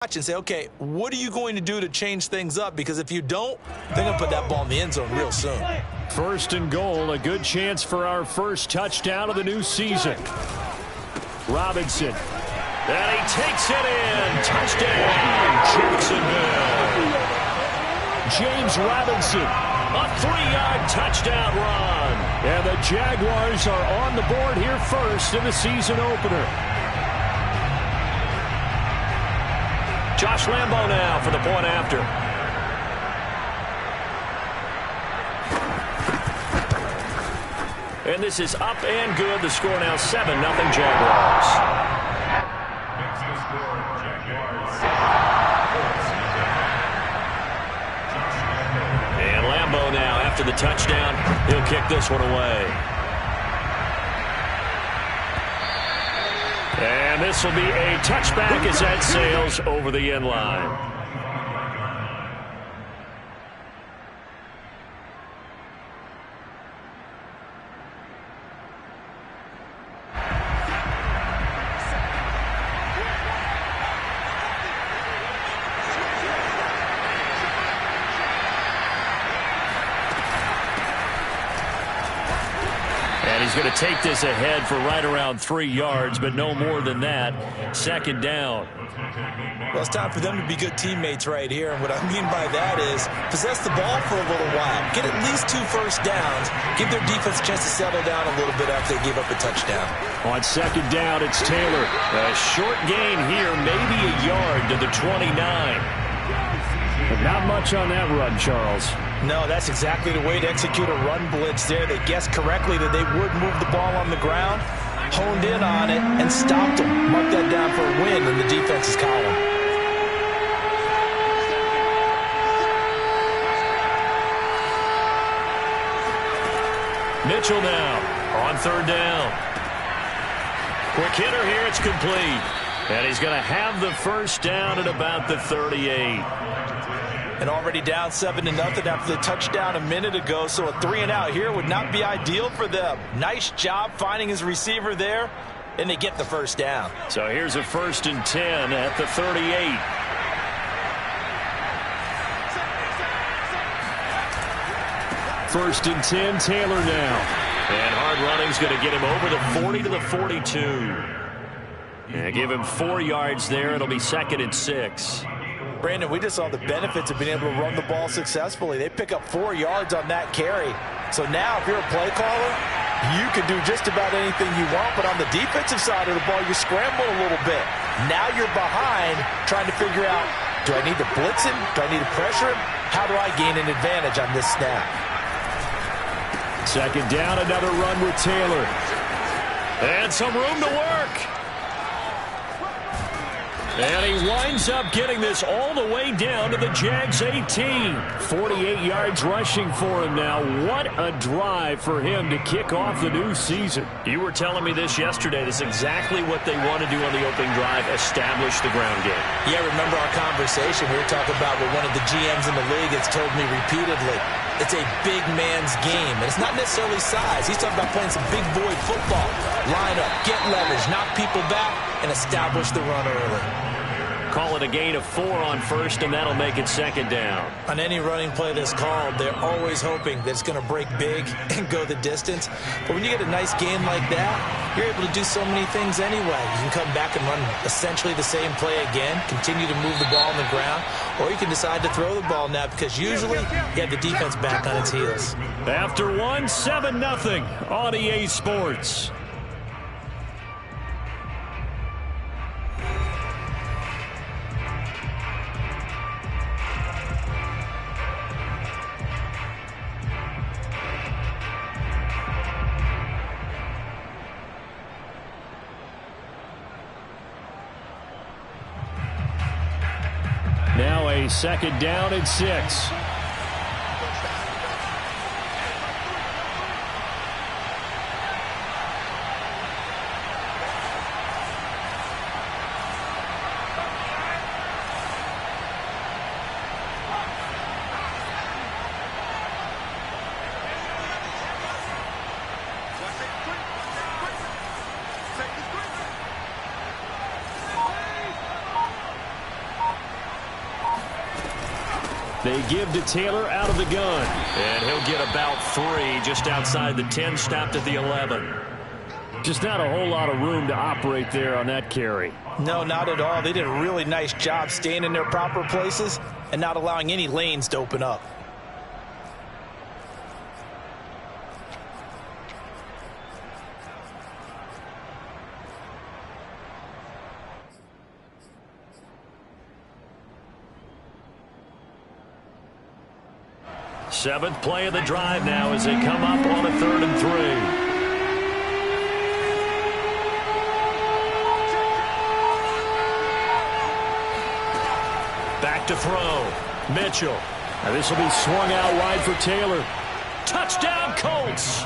and say, okay, what are you going to do to change things up? Because if you don't, they're going to put that ball in the end zone real soon. First and goal, a good chance for our first touchdown of the new season. Robinson. And he takes it in. Touchdown, Jacksonville. James Robinson, a 3-yard touchdown run. And the Jaguars are on the board here first in the season opener. Josh Lambo now for the point after. And this is up and good. The score now 7-0 Jaguars. And Lambo now after the touchdown. He'll kick this one away. And this will be a touchback as that sails over the end line. He's going to take this ahead for right around 3 yards, but no more than that. Second down. Well, it's time for them to be good teammates right here. And what I mean by that is possess the ball for a little while. Get at least 2 first downs. Give their defense a chance to settle down a little bit after they give up a touchdown. On second down, it's Taylor. A short gain here, maybe a yard to the 29. But not much on that run, Charles. No, that's exactly the way to execute a run blitz there. They guessed correctly that they would move the ball on the ground, honed in on it, and stopped them. Mark that down for a win in the defense's column. Mitchell now on third down. Quick hitter here, it's complete. And he's going to have the first down at about the 38. And already down 7-0 after the touchdown a minute ago, so a 3-and-out here would not be ideal for them. Nice job finding his receiver there, and they get the first down. So here's a 1st and 10 at the 38. First and 10, Taylor now. And hard running's going to get him over the 40 to the 42. And give him 4 yards there. It'll be 2nd and 6. Brandon, we just saw the benefits of being able to run the ball successfully. They pick up 4 yards on that carry. So now if you're a play caller, you can do just about anything you want. But on the defensive side of the ball, you're scrambling a little bit. Now you're behind trying to figure out, do I need to blitz him? Do I need to pressure him? How do I gain an advantage on this snap? Second down, another run with Taylor. And some room to work. And he winds up getting this all the way down to the Jags 18. 48 yards rushing for him now. What a drive for him to kick off the new season. You were telling me this yesterday. This is exactly what they want to do on the opening drive, establish the ground game. Yeah, remember our conversation. We were talking about what one of the GMs in the league has told me repeatedly. It's a big man's game, and it's not necessarily size. He's talking about playing some big boy football. Line up, get leverage, knock people back, and establish the run early. Call it a gain of 4 on first, and that'll make it second down. On any running play that's called, they're always hoping that it's going to break big and go the distance. But when you get a nice gain like that, you're able to do so many things anyway. You can come back and run essentially the same play again, continue to move the ball on the ground, or you can decide to throw the ball now because usually you have the defense back on its heels. After one, 7-0 on EA Sports. Now a second down and 6. They give to Taylor out of the gun. And he'll get about 3 just outside the 10, stopped at the 11. Just not a whole lot of room to operate there on that carry. No, not at all. They did a really nice job staying in their proper places and not allowing any lanes to open up. Seventh play of the drive now as they come up on a 3rd and 3. Back to throw. Mitchell. Now this will be swung out wide for Taylor. Touchdown, Colts.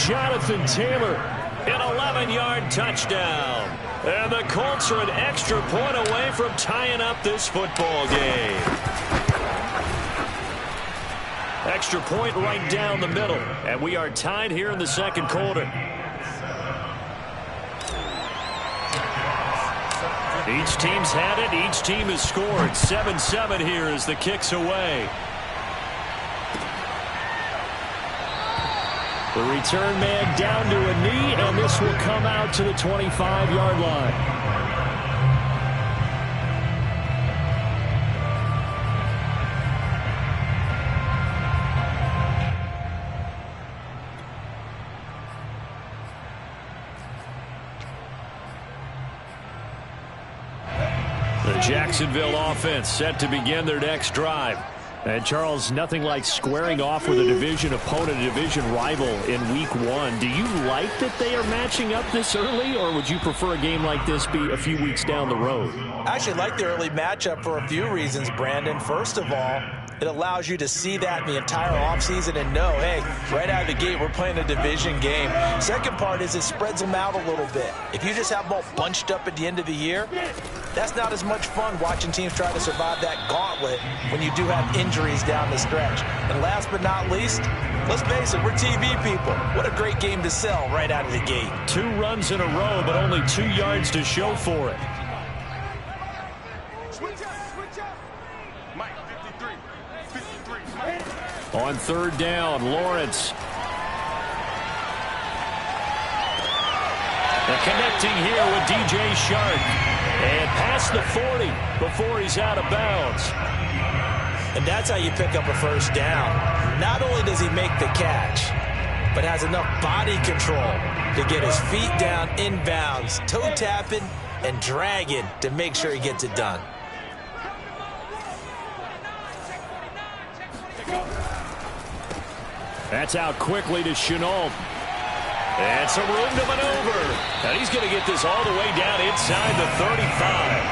Jonathan Taylor. An 11-yard touchdown. And the Colts are an extra point away from tying up this football game. Extra point right down the middle. And we are tied here in the second quarter. Each team's had it. Each team has scored. 7-7 here as the kick's away. The return man down to a knee, and this will come out to the 25-yard line. The Jacksonville offense set to begin their next drive. And, Charles, nothing like squaring off with a division opponent, a division rival in Week 1. Do you like that they are matching up this early, or would you prefer a game like this be a few weeks down the road? I actually like the early matchup for a few reasons, Brandon. First of all, it allows you to see that in the entire offseason and know, hey, right out of the gate, we're playing a division game. Second part is it spreads them out a little bit. If you just have them all bunched up at the end of the year, that's not as much fun watching teams try to survive that gauntlet when you do have injuries down the stretch. And last but not least, let's face it, we're TV people. What a great game to sell right out of the gate. 2 runs in a row, but only 2 yards to show for it. On 3rd down, Lawrence. And connecting here with DJ Shark. And past the 40 before he's out of bounds. And that's how you pick up a first down. Not only does he make the catch, but has enough body control to get his feet down inbounds, toe tapping and dragging to make sure he gets it done. That's out quickly to Chenault. And some room to maneuver. And he's going to get this all the way down inside the 35.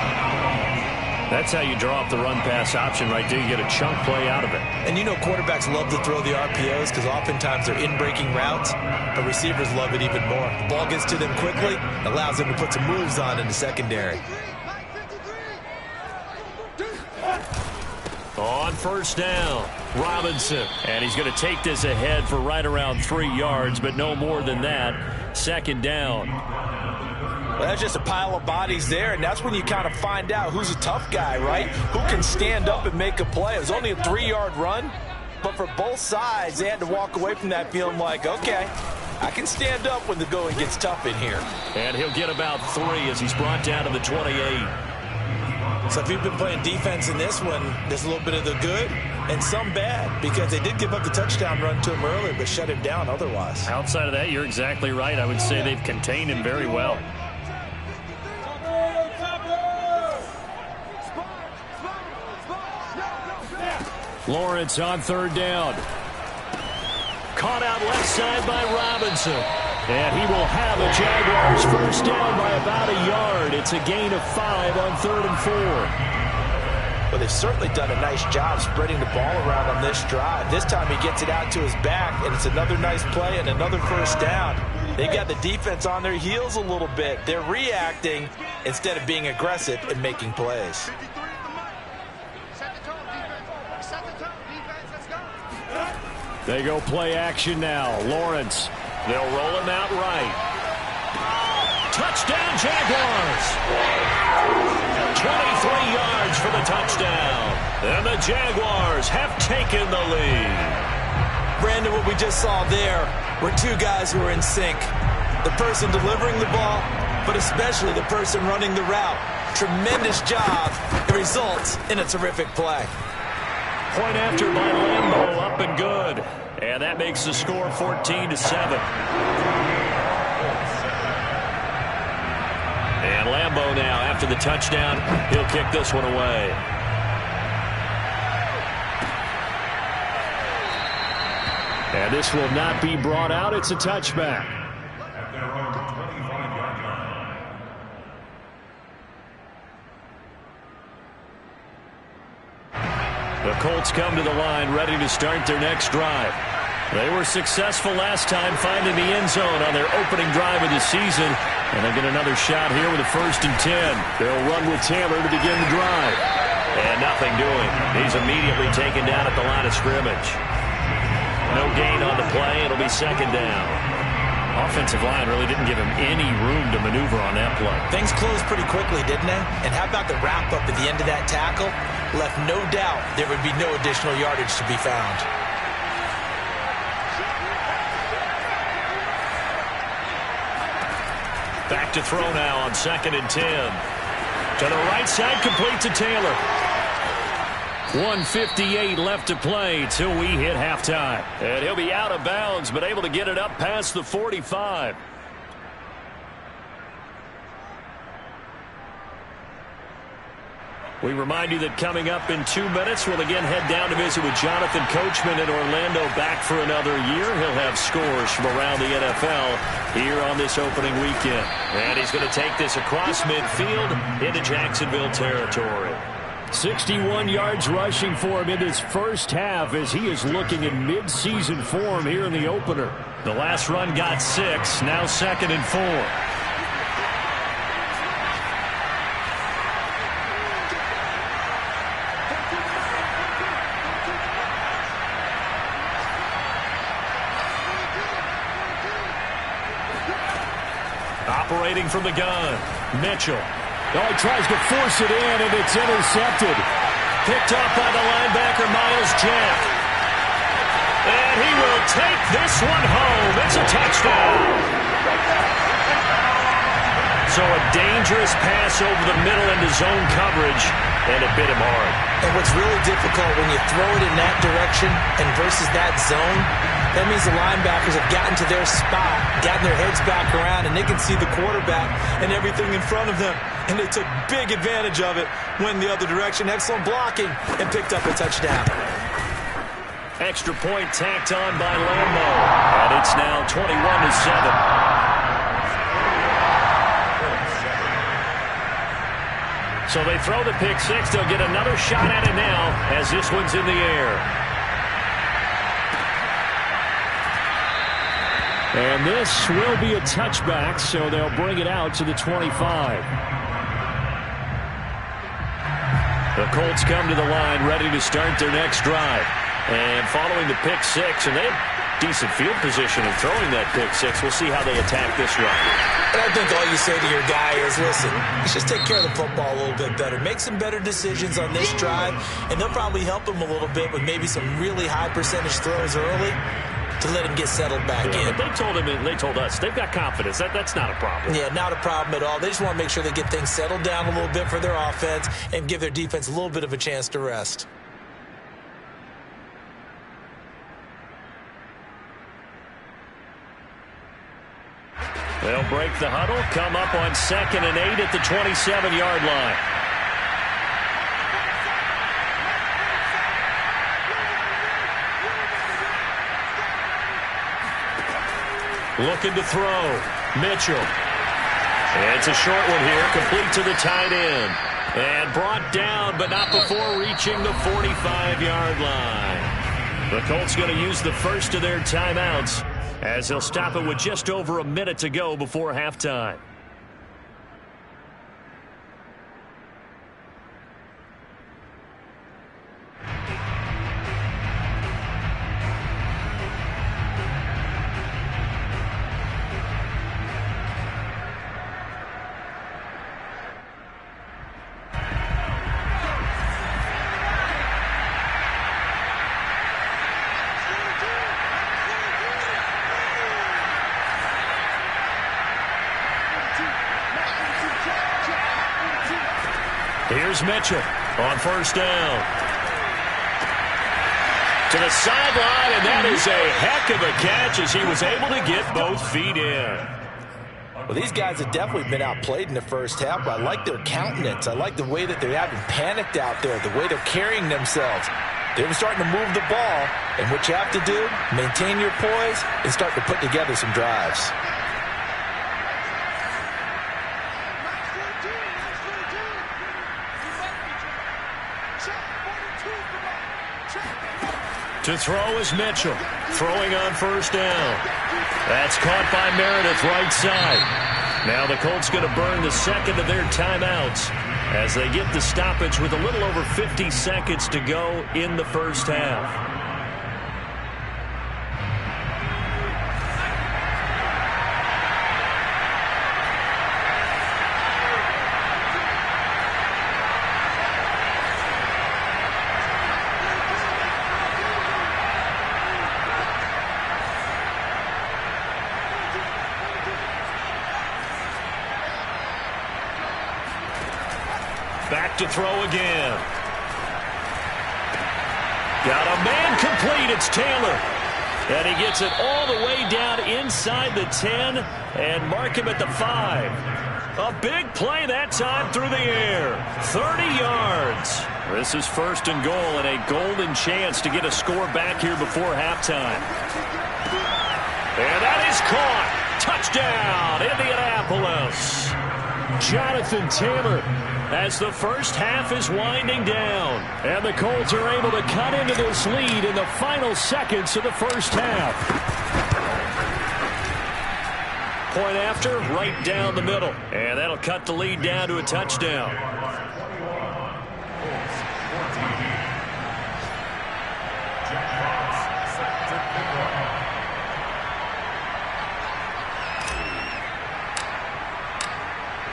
That's how you draw up the run-pass option right there. You get a chunk play out of it. And you know quarterbacks love to throw the RPOs because oftentimes they're in-breaking routes, but receivers love it even more. The ball gets to them quickly, allows them to put some moves on in the secondary. On 1st down, Robinson. And he's going to take this ahead for right around 3 yards, but no more than that. 2nd down. Well, that's just a pile of bodies there, and that's when you kind of find out who's a tough guy, right? Who can stand up and make a play. It was only a 3-yard run, but for both sides, they had to walk away from that feeling like, okay, I can stand up when the going gets tough in here. And he'll get about 3 as he's brought down to the 28. So if you've been playing defense in this one, there's a little bit of the good and some bad because they did give up the touchdown run to him earlier but shut him down otherwise. Outside of that, you're exactly right. I would say they've contained him very well. Lawrence on 3rd down. Caught out left side by Robinson. And he will have a Jaguars first down by about a yard. It's a gain of 5 on 3rd and 4. Well, they've certainly done a nice job spreading the ball around on this drive. This time he gets it out to his back, and it's another nice play and another first down. They've got the defense on their heels a little bit. They're reacting instead of being aggressive and making plays. They go play action now. Lawrence. They'll roll him out right. Touchdown, Jaguars! 23 yards for the touchdown. And the Jaguars have taken the lead. Brandon, what we just saw there were two guys who were in sync. The person delivering the ball, but especially the person running the route. Tremendous job. It results in a terrific play. Point after by Lambo, up and good. And that makes the score 14-7. And Lambo now, after the touchdown, he'll kick this one away. And this will not be brought out. It's a touchback. The Colts come to the line, ready to start their next drive. They were successful last time finding the end zone on their opening drive of the season. And they get another shot here with a 1st and 10. They'll run with Taylor to begin the drive. And nothing doing. He's immediately taken down at the line of scrimmage. No gain on the play. It'll be 2nd down. Offensive line really didn't give him any room to maneuver on that play. Things closed pretty quickly, didn't they? And how about the wrap-up at the end of that tackle? Left no doubt there would be no additional yardage to be found. Back to throw now on 2nd and 10. To the right side, complete to Taylor. 1:58 left to play till we hit halftime. And he'll be out of bounds, but able to get it up past the 45. We remind you that coming up in 2 minutes, we'll again head down to visit with Jonathan Coachman in Orlando, back for another year. He'll have scores from around the NFL here on this opening weekend. And he's going to take this across midfield into Jacksonville territory. 61 yards rushing for him in his first half as he is looking in mid-season form here in the opener. The last run got 6, now 2nd and 4. Operating from the gun, Mitchell. Oh, he tries to force it in, and it's intercepted. Picked up by the linebacker, Miles Jack. And he will take this one home. It's a touchdown. So a dangerous pass over the middle into zone coverage, and it bit him hard. And what's really difficult when you throw it in that direction and versus that zone, that means the linebackers have gotten to their spot, gotten their heads back around, and they can see the quarterback and everything in front of them. And they took big advantage of it, went the other direction, excellent blocking, and picked up a touchdown. Extra point tacked on by Lambo. And it's now 21-7. So they throw the pick six. They'll get another shot at it now as this one's in the air. And this will be a touchback, so they'll bring it out to the 25. The Colts come to the line ready to start their next drive. And following the pick six, and they have decent field position in throwing that pick six. We'll see how they attack this run. And I think all you say to your guy is, listen, let's just take care of the football a little bit better. Make some better decisions on this drive, and they'll probably help him a little bit with maybe some really high percentage throws early to let him get settled back in. But they told us they've got confidence. That's not a problem. Yeah, not a problem at all. They just want to make sure they get things settled down a little bit for their offense and give their defense a little bit of a chance to rest. They'll break the huddle, come up on 2nd and 8 at the 27-yard line. Looking to throw. Mitchell. It's a short one here, complete to the tight end. And brought down, but not before reaching the 45-yard line. The Colts going to use the first of their timeouts, as they'll stop it with just over a minute to go before halftime. Here's Mitchell on first down. To the sideline, and that is a heck of a catch as he was able to get both feet in. Well, these guys have definitely been outplayed in the first half, but I like their countenance. I like the way that they're having panicked out there, the way they're carrying themselves. They're starting to move the ball, and what you have to do, maintain your poise and start to put together some drives. To throw is Mitchell, throwing on first down. That's caught by Meredith, right side. Now the Colts going to burn the second of their timeouts as they get the stoppage with a little over 50 seconds to go in the first half. Back to throw again. Got a man complete. It's Taylor. And he gets it all the way down inside the 10 and mark him at the 5. A big play that time through the air. 30 yards. This is first and goal and a golden chance to get a score back here before halftime. And that is caught. Touchdown, Indianapolis. Jonathan Taylor, as the first half is winding down. And the Colts are able to cut into this lead in the final seconds of the first half. Point after, right down the middle. And that'll cut the lead down to a touchdown.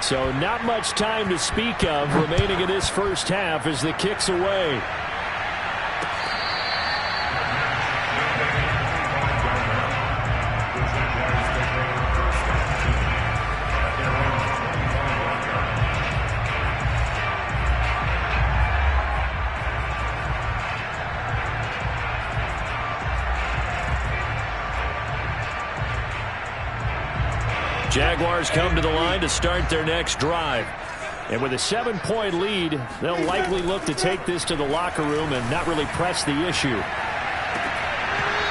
So not much time to speak of remaining in this first half as the kick's away. Jaguars come to the line to start their next drive. And with a 7-point lead, they'll likely look to take this to the locker room and not really press the issue.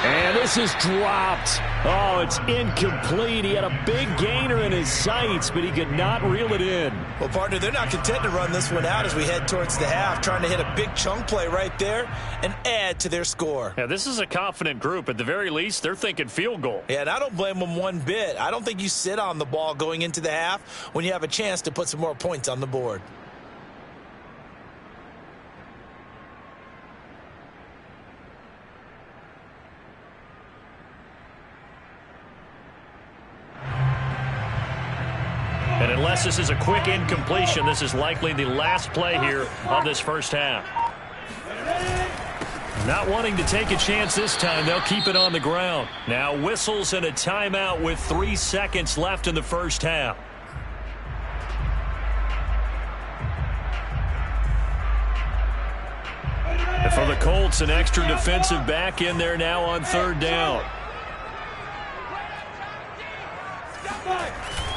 And this is dropped. Oh, it's incomplete. He had a big gainer in his sights, but he could not reel it in. Well, partner, they're not content to run this one out as we head towards the half, trying to hit a big chunk play right there and add to their score. Yeah, this is a confident group. At the very least, they're thinking field goal. Yeah, and I don't blame them one bit. I don't think you sit on the ball going into the half when you have a chance to put some more points on the board. And unless this is a quick incompletion, this is likely the last play here of this first half. Not wanting to take a chance this time, they'll keep it on the ground. Now whistles and a timeout with 3 seconds left in the first half. And for the Colts, an extra defensive back in there now on third down.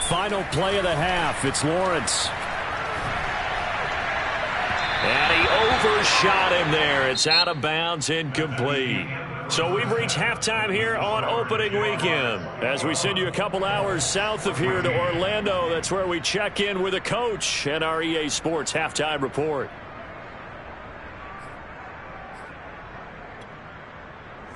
Final play of the half. It's Lawrence. And he overshot him there. It's out of bounds, incomplete. So we've reached halftime here on opening weekend. As we send you a couple hours south of here to Orlando, that's where we check in with a coach and our EA Sports halftime report.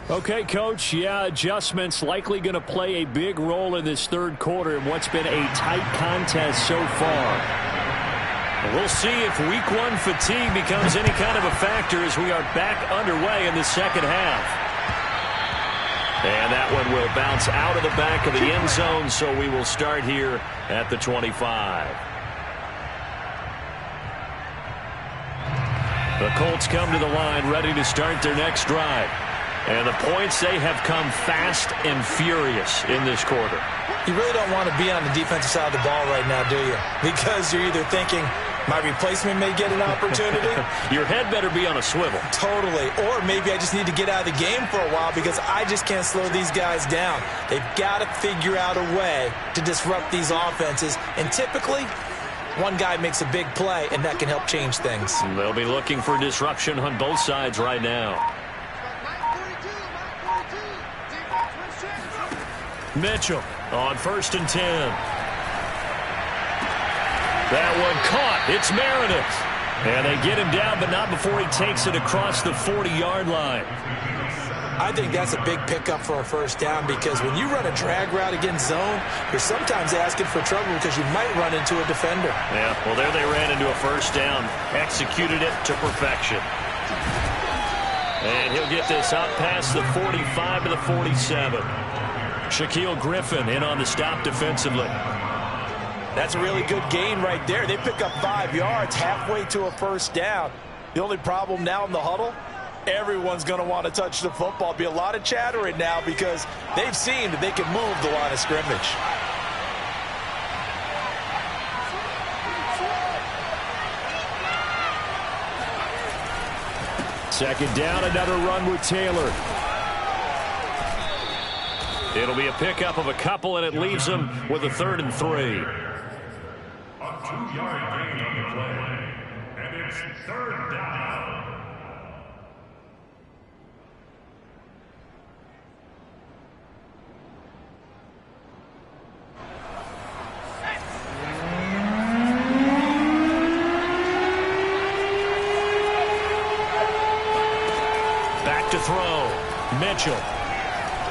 Okay, Coach, yeah, adjustments likely going to play a big role in this third quarter in what's been a tight contest so far. We'll see if week one fatigue becomes any kind of a factor as we are back underway in the second half. And that one will bounce out of the back of the end zone, so we will start here at the 25. The Colts come to the line ready to start their next drive. And the points, they have come fast and furious in this quarter. You really don't want to be on the defensive side of the ball right now, do you? Because you're either thinking, My replacement may get an opportunity. Your head better be on a swivel. Totally. Or maybe I just need to get out of the game for a while because I just can't slow these guys down. They've got to figure out a way to disrupt these offenses. And typically, one guy makes a big play, and that can help change things. They'll be looking for disruption on both sides right now. Mitchell on 1st and 10. That one caught. It's Meredith. And they get him down, but not before he takes it across the 40-yard line. I think that's a big pickup for a first down because when you run a drag route against zone, you're sometimes asking for trouble because you might run into a defender. Yeah, well, there they ran into a first down. Executed it to perfection. And he'll get this up past the 45 to the 47. Shaquille Griffin in on the stop defensively. That's a really good gain right there. They pick up 5 yards halfway to a first down. The only problem now in the huddle, everyone's going to want to touch the football. Be a lot of chattering now because they've seen that they can move the line of scrimmage. Second down, another run with Taylor. It'll be a pickup of a couple, and it leaves them with a 3rd and 3. A 2-yard gain on the play, and it's 3rd down. Back to throw. Mitchell.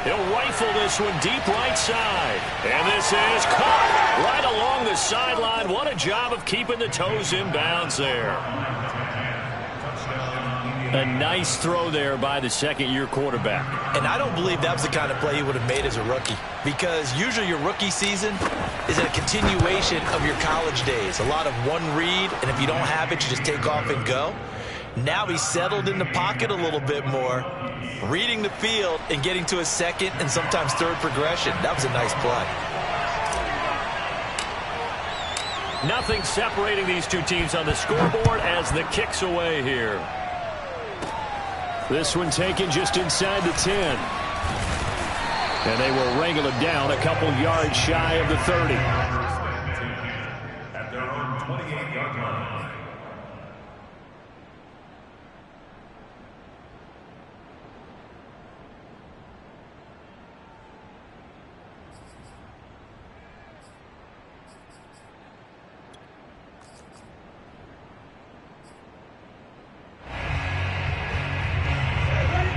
He'll rifle this one deep right side. And this is caught right along the sideline. What a job of keeping the toes in bounds there. A nice throw there by the second-year quarterback. And I don't believe that was the kind of play he would have made as a rookie because usually your rookie season is a continuation of your college days. A lot of one read, and if you don't have it, you just take off and go. Now he's settled in the pocket a little bit more, reading the field and getting to his second and sometimes third progression. That was a nice play. Nothing separating these two teams on the scoreboard as the kick's away here. This one taken just inside the 10. And they will wrangle it down a couple yards shy of the 30. At their own 28-yard line.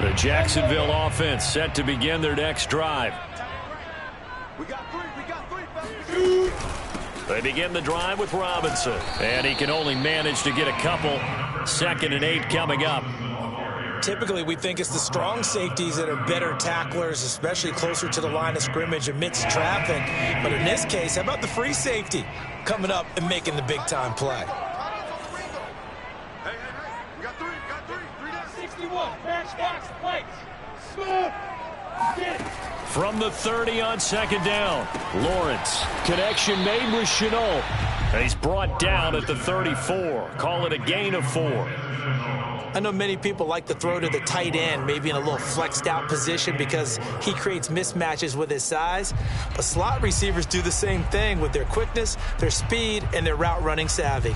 The Jacksonville offense set to begin their next drive. We got three. They begin the drive with Robinson. And he can only manage to get a couple. 2nd and 8 coming up. Typically, we think it's the strong safeties that are better tacklers, especially closer to the line of scrimmage amidst traffic. But in this case, how about the free safety coming up and making the big-time play? Hey. We got three. 61. Matchbox plates. Smooth. Get it. From the 30 on 2nd down. Lawrence. Connection made with Chenault. And he's brought down at the 34. Call it a gain of 4. I know many people like to throw to the tight end, maybe in a little flexed out position because he creates mismatches with his size. But slot receivers do the same thing with their quickness, their speed, and their route running savvy.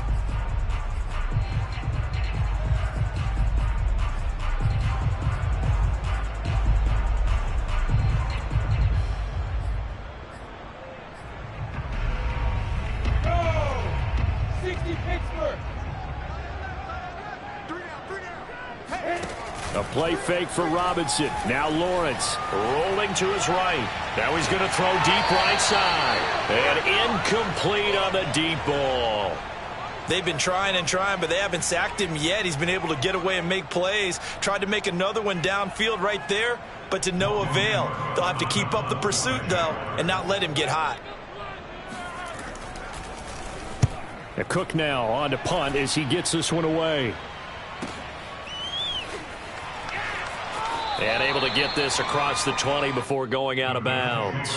A play fake for Robinson. Now Lawrence Rolling to his right. Now he's going to throw deep right side. And incomplete on the deep ball. They've been trying, but they haven't sacked him yet. He's been able to get away and make plays. Tried to make another one downfield right there, but to no avail. They'll have to keep up the pursuit, though, and not let him get hot. A Cook now on to punt as he gets this one away. And able to get this across the 20 before going out of bounds.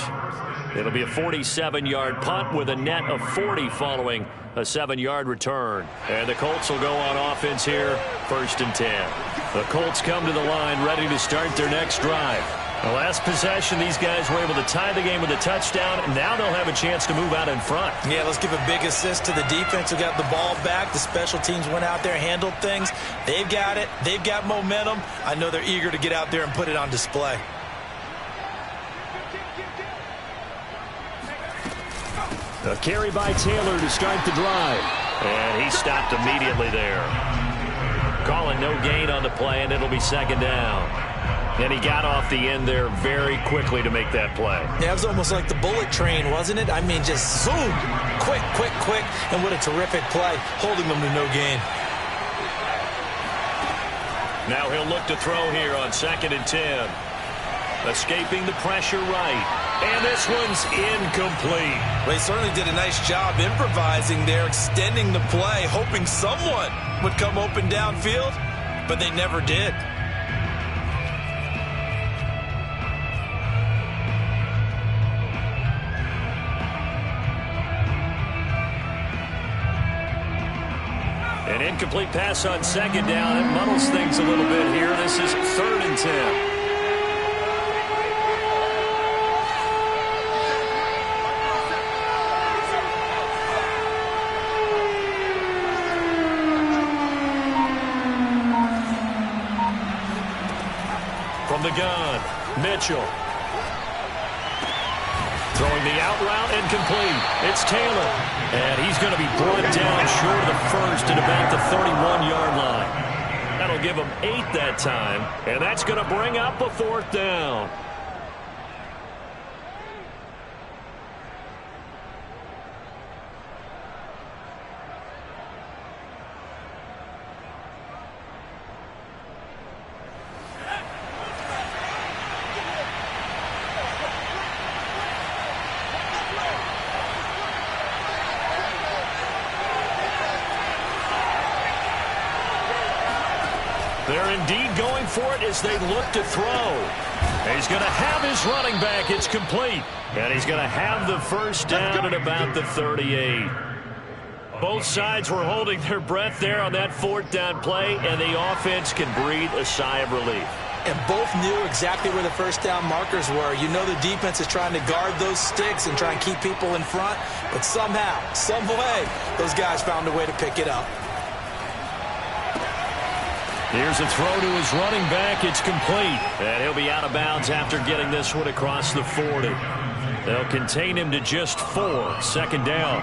It'll be a 47-yard punt with a net of 40 following a 7-yard return. And the Colts will go on offense here, 1st and 10. The Colts come to the line ready to start their next drive. The last possession, these guys were able to tie the game with a touchdown. Now they'll have a chance to move out in front. Yeah, let's give a big assist to the defense who got the ball back. The special teams went out there, handled things. They've got it. They've got momentum. I know they're eager to get out there and put it on display. A carry by Taylor to start the drive. And he stopped immediately there. Calling no gain on the play, and it'll be 2nd down. And he got off the end there very quickly to make that play. Yeah, it was almost like the bullet train, wasn't it? I mean, just zoom, quick, quick, quick, and what a terrific play, holding them to no gain. Now he'll look to throw here on 2nd and 10. Escaping the pressure right. And this one's incomplete. Well, he certainly did a nice job improvising there, extending the play, hoping someone would come open downfield, but they never did. An incomplete pass on 2nd down. It muddles things a little bit here. This is 3rd and 10. From the gun, Mitchell. Throwing the out route and complete. It's Taylor. And he's going to be brought down short of the first at about the 31-yard line. That'll give him 8 that time. And that's going to bring up a 4th down. They're indeed going for it as they look to throw. He's going to have his running back. It's complete. And he's going to have the 1st down at about the 38. Both sides were holding their breath there on that 4th down play, and the offense can breathe a sigh of relief. And both knew exactly where the 1st down markers were. You know the defense is trying to guard those sticks and try and keep people in front, but somehow, some way, those guys found a way to pick it up. Here's a throw to his running back. It's complete. And he'll be out of bounds after getting this one across the 40. They'll contain him to just 4. 2nd down.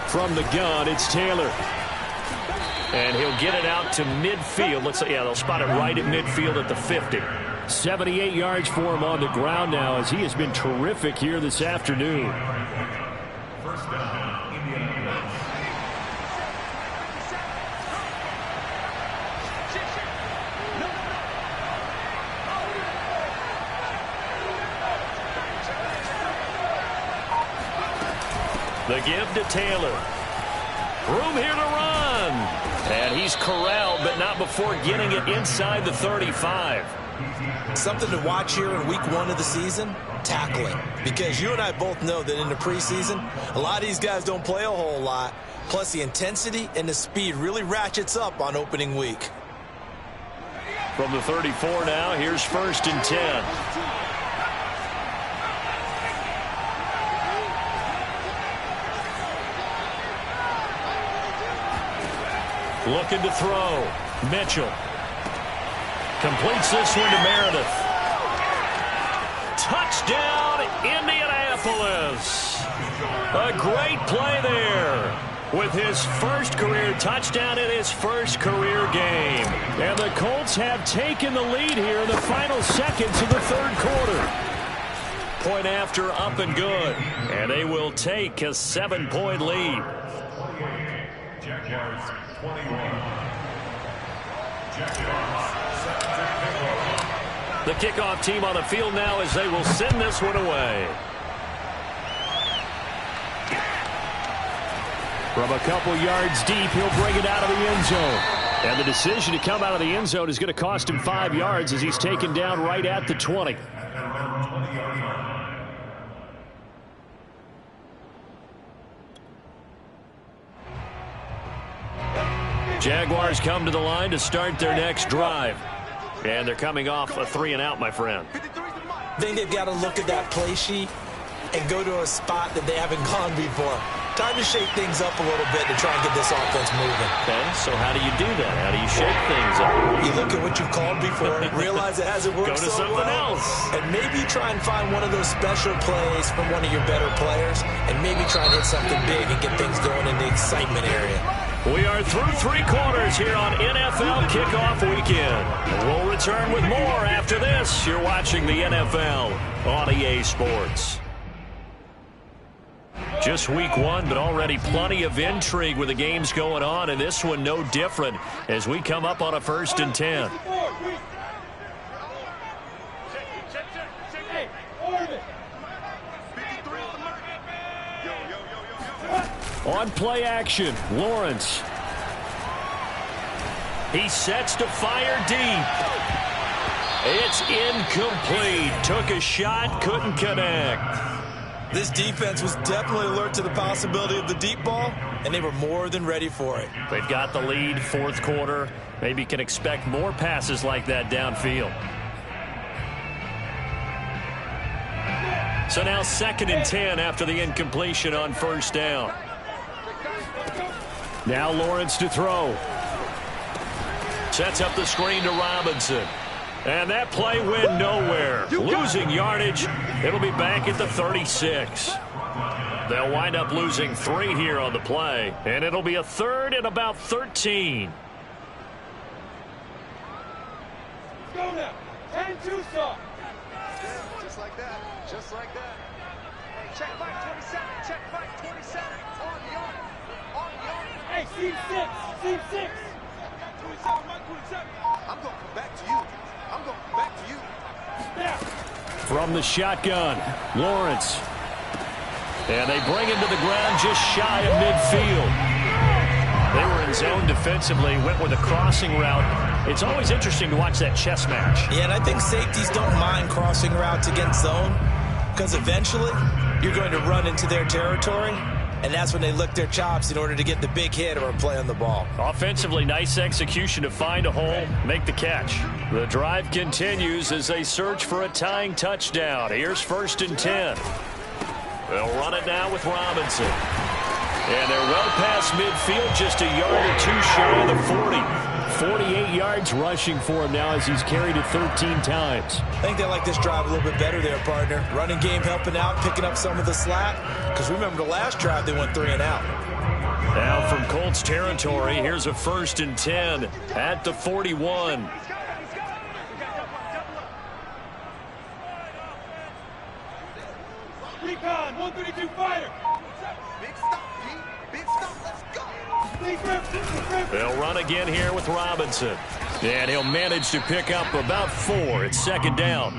From the gun, it's Taylor. And he'll get it out to midfield. They'll spot it right at midfield at the 50. 78 yards for him on the ground now as he has been terrific here this afternoon. 1st down, Indianapolis. The give to Taylor. Room here to run. And he's corralled, but not before getting it inside the 35. Something to watch here in week 1 of the season, tackling. Because you and I both know that in the preseason, a lot of these guys don't play a whole lot. Plus the intensity and the speed really ratchets up on opening week. From the 34 now, here's 1st and 10. Looking to throw. Mitchell. Completes this one to Meredith. Touchdown, Indianapolis. A great play there with his first career touchdown in his first career game. And the Colts have taken the lead here in the final seconds of the 3rd quarter. Point after, up and good. And they will take a 7-point lead. Jaguars 21. Jaguars. The kickoff team on the field now as they will send this one away. From a couple yards deep, he'll bring it out of the end zone. And the decision to come out of the end zone is going to cost him 5 yards as he's taken down right at the 20. Jaguars come to the line to start their next drive. And they're coming off a 3-and-out, my friend. I think they've got to look at that play sheet and go to a spot that they haven't gone before. Time to shake things up a little bit to try and get this offense moving. Okay, so how do you do that? How do you shake things up? You look at what you've called before, realize it hasn't worked Go to so something well, else. and maybe try and find one of those special plays from one of your better players, and maybe try and hit something big and get things going in the excitement area. We are through 3 quarters here on NFL Kickoff Weekend. We'll return with more after this. You're watching the NFL on EA Sports. Just week 1, but already plenty of intrigue with the games going on, and this one no different as we come up on a 1st and 10. On play action, Lawrence. He sets to fire deep. It's incomplete. Took a shot, couldn't connect. This defense was definitely alert to the possibility of the deep ball, and they were more than ready for it. They've got the lead, 4th quarter. Maybe can expect more passes like that downfield. So now 2nd and 10 after the incompletion on 1st down. Now Lawrence to throw. Sets up the screen to Robinson. And that play went nowhere. Losing yardage. It'll be back at the 36. They'll wind up losing 3 here on the play. And it'll be a 3rd and about 13. Go now. 10-2 stop. Just like that. Just like that. Hey, check 527. Check 527. On the arm. On the arm. Hey, seam 6. Seam 6. 27, Mike 27. I'm going to come back to you. I'm going to come back to you. Snap. From the shotgun, Lawrence. And they bring him to the ground just shy of midfield. They were in zone defensively, went with a crossing route. It's always interesting to watch that chess match. Yeah, and I think safeties don't mind crossing routes against zone because eventually you're going to run into their territory, and that's when they lick their chops in order to get the big hit or a play on the ball. Offensively, nice execution to find a hole, make the catch. The drive continues as they search for a tying touchdown. Here's 1st and 10. They'll run it now with Robinson. And they're well past midfield, just a yard or 2 shy of the 40. 48 yards rushing for him now as he's carried it 13 times. I think they like this drive a little bit better there, partner. Running game helping out, picking up some of the slack. Because remember the last drive, they went 3-and-out. Now from Colts territory, here's a 1st and 10 at the 41. Recon, 132 fighter. Big stop, Pete. Big stop. Let's go. They'll run again here with Robinson. And he'll manage to pick up about 4. It's 2nd down.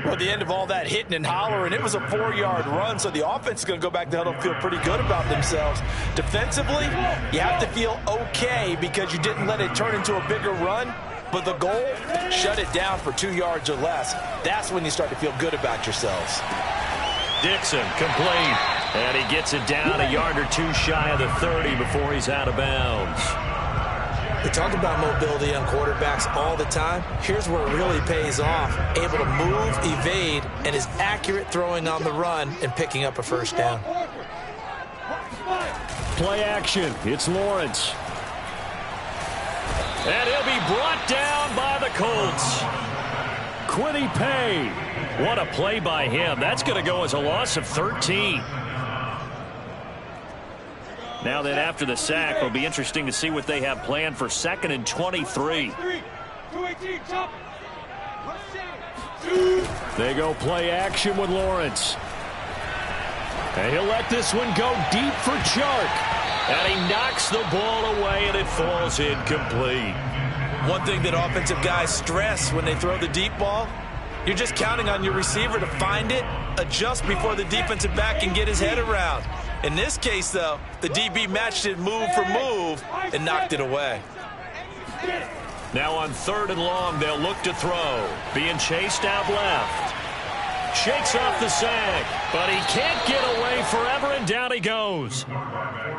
Well, at the end of all that hitting and hollering, it was a 4-yard run, so the offense is going to go back to huddle and feel pretty good about themselves. Defensively, you have to feel okay because you didn't let it turn into a bigger run, but the goal, shut it down for 2 yards or less. That's when you start to feel good about yourselves. Dixon complete. And he gets it down a yard or 2 shy of the 30 before he's out of bounds. They talk about mobility on quarterbacks all the time. Here's where it really pays off. Able to move, evade, and is accurate throwing on the run and picking up a 1st down. Play action. It's Lawrence. And he'll be brought down by the Colts. Quiddy Pay. What a play by him. That's going to go as a loss of 13. Now then, after the sack, it'll be interesting to see what they have planned for 2nd and 23. 218, chop. They go play action with Lawrence. And he'll let this one go deep for Chark. And he knocks the ball away, and it falls incomplete. One thing that offensive guys stress when they throw the deep ball, you're just counting on your receiver to find it, adjust before the defensive back can get his head around. In this case, though, the DB matched it move for move and knocked it away. Now on 3rd and long, they'll look to throw. Being chased out left. Shakes off the sack, but he can't get away forever, and down he goes.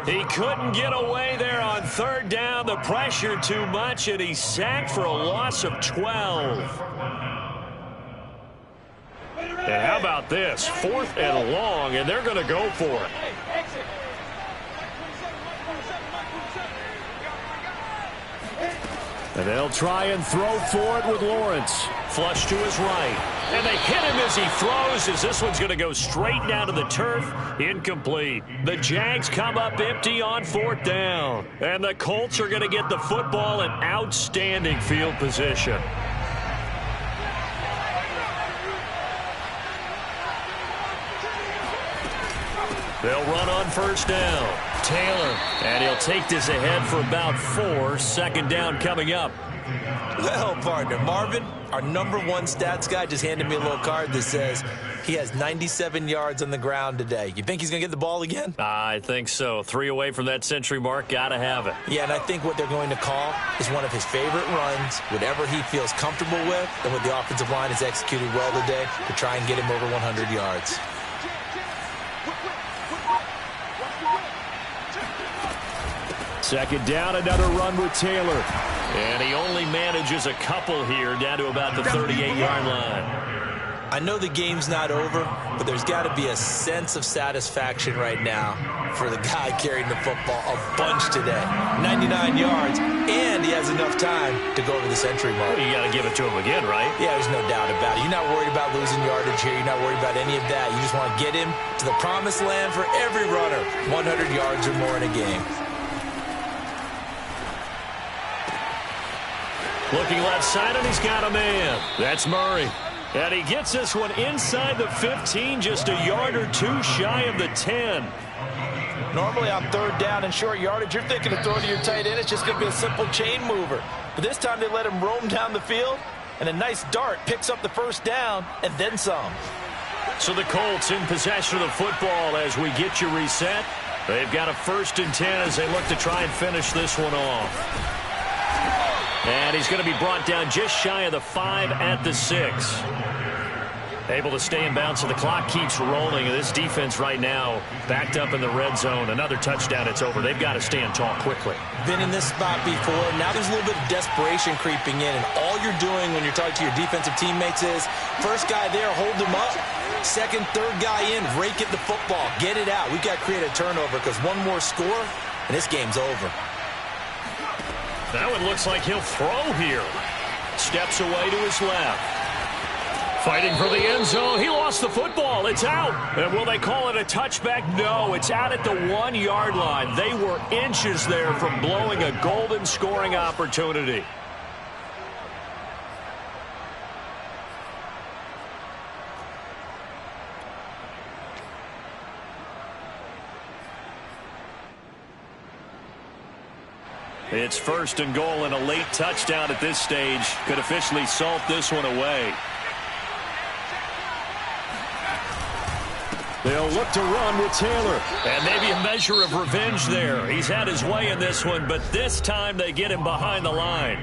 He couldn't get away there on 3rd down. The pressure too much, and he's sacked for a loss of 12. And how about this? 4th and long, and they're going to go for it. And they'll try and throw for it with Lawrence. Flush to his right. And they hit him as he throws, as this one's going to go straight down to the turf. Incomplete. The Jags come up empty on 4th down. And the Colts are going to get the football in outstanding field position. They'll run on 1st down. Taylor, and he'll take this ahead for about 4. 2nd down coming up. Well, partner, Marvin, our #1 stats guy, just handed me a little card that says he has 97 yards on the ground today. You think he's going to get the ball again? I think so. 3 away from that century mark. Got to have it. Yeah, and I think what they're going to call is one of his favorite runs, whatever he feels comfortable with, and what the offensive line has executed well today to try and get him over 100 yards. Second down, another run with Taylor. And he only manages a couple here, down to about the 38-yard line. I know the game's not over, but there's got to be a sense of satisfaction right now for the guy carrying the football a bunch today. 99 yards, and he has enough time to go over the century mark. Well, you got to give it to him again, right? Yeah, there's no doubt about it. You're not worried about losing yardage here. You're not worried about any of that. You just want to get him to the promised land for every runner. 100 yards or more in a game. Looking left side, and he's got a man. That's Murray. And he gets this one inside the 15, just a yard or 2 shy of the 10. Normally on 3rd down and short yardage, you're thinking of throwing to your tight end. It's just going to be a simple chain mover. But this time they let him roam down the field, and a nice dart picks up the 1st down and then some. So the Colts in possession of the football as we get you reset. They've got a 1st and 10 as they look to try and finish this one off. And he's going to be brought down just shy of the 5 at the 6. Able to stay in bounds, so the clock keeps rolling. And this defense right now backed up in the red zone. Another touchdown, it's over. They've got to stand tall quickly. Been in this spot before. Now there's a little bit of desperation creeping in. And all you're doing when you're talking to your defensive teammates is, first guy there, hold him up. Second, third guy in, rake at the football. Get it out. We've got to create a turnover because one more score, and this game's over. Now it looks like he'll throw here. Steps away to his left. Fighting for the end zone. He lost the football. It's out. And will they call it a touchback? No, it's out at the 1-yard line. They were inches there from blowing a golden scoring opportunity. It's 1st and goal, and a late touchdown at this stage could officially salt this one away. They'll look to run with Taylor. And maybe a measure of revenge there. He's had his way in this one, but this time they get him behind the line.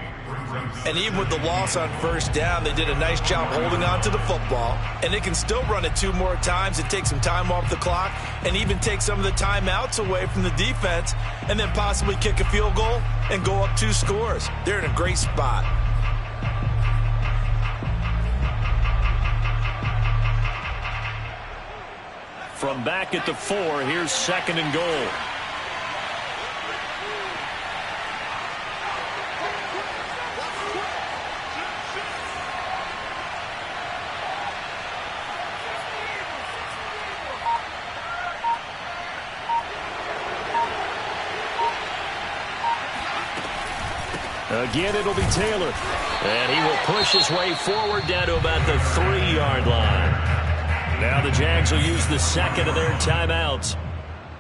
And even with the loss on 1st down, they did a nice job holding on to the football. And they can still run it 2 more times and take some time off the clock and even take some of the timeouts away from the defense and then possibly kick a field goal and go up 2 scores. They're in a great spot. From back at the 4, here's 2nd and goal. Again, it'll be Taylor. And he will push his way forward down to about the 3-yard line. Now the Jags will use the 2nd of their timeouts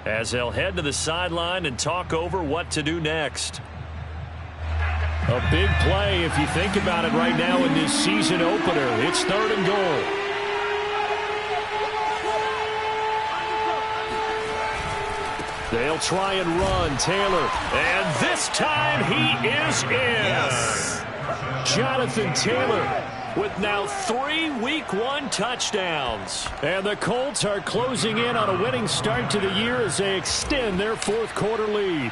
as they'll head to the sideline and talk over what to do next. A big play if you think about it right now in this season opener. It's 3rd and goal. They'll try and run. Taylor. And this time he is in. Yes. Jonathan Taylor with now 3 Week 1 touchdowns. And the Colts are closing in on a winning start to the year as they extend their fourth quarter lead.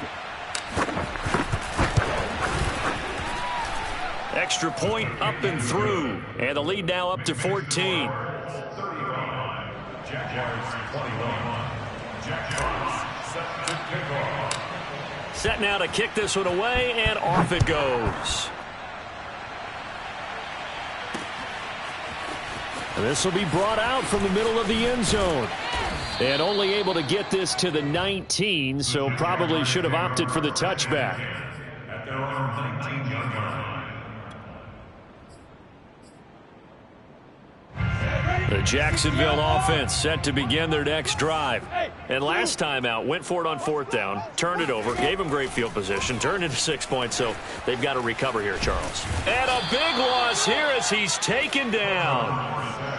Extra point up and through. And the lead now up to 14. Set now to kick this one away, and off it goes. This will be brought out from the middle of the end zone. And only able to get this to the 19, so probably should have opted for the touchback. At their own 19-yard line. The Jacksonville offense set to begin their next drive. And last time out, went for it on 4th down, turned it over, gave them great field position, turned into 6 points, so they've got to recover here, Charles. And a big loss here as he's taken down.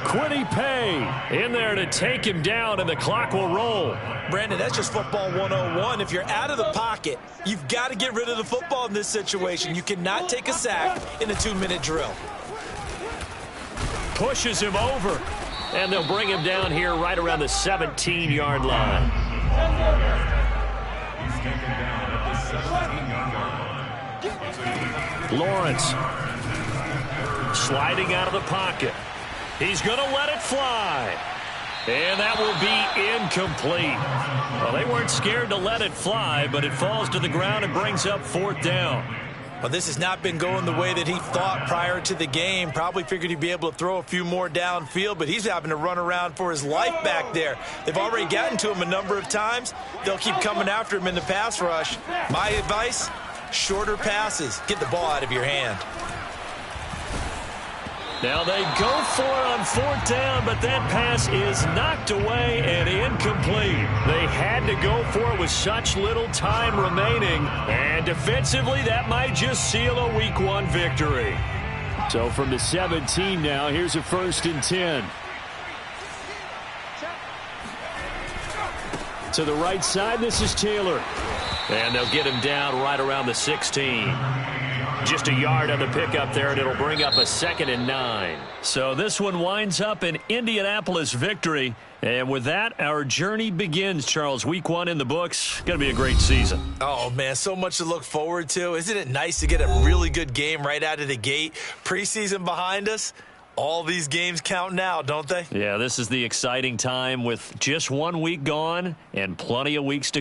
Quiddy Pay in there to take him down, and the clock will roll. Brandon, that's just football 101. If you're out of the pocket, you've got to get rid of the football in this situation. You cannot take a sack in a 2-minute drill. Pushes him over, and they'll bring him down here right around the 17-yard line. He's taken down at the 17-yard line. Lawrence sliding out of the pocket. He's going to let it fly. And that will be incomplete. Well, they weren't scared to let it fly, but it falls to the ground and brings up 4th down. Well, this has not been going the way that he thought prior to the game. Probably figured he'd be able to throw a few more downfield, but he's having to run around for his life back there. They've already gotten to him a number of times. They'll keep coming after him in the pass rush. My advice, shorter passes. Get the ball out of your hand. Now they go for it on 4th down, but that pass is knocked away and incomplete. They had to go for it with such little time remaining, and defensively that might just seal a Week 1 victory. So from the 17 now, here's a 1st and 10. To the right side, this is Taylor. And they'll get him down right around the 16. Just a yard on the pickup there, and it'll bring up a 2nd and 9. So this one winds up an Indianapolis victory. And with that, our journey begins, Charles. Week 1 in the books. Going to be a great season. Oh, man, so much to look forward to. Isn't it nice to get a really good game right out of the gate? Preseason behind us. All these games count now, don't they? Yeah, this is the exciting time with just 1 week gone and plenty of weeks to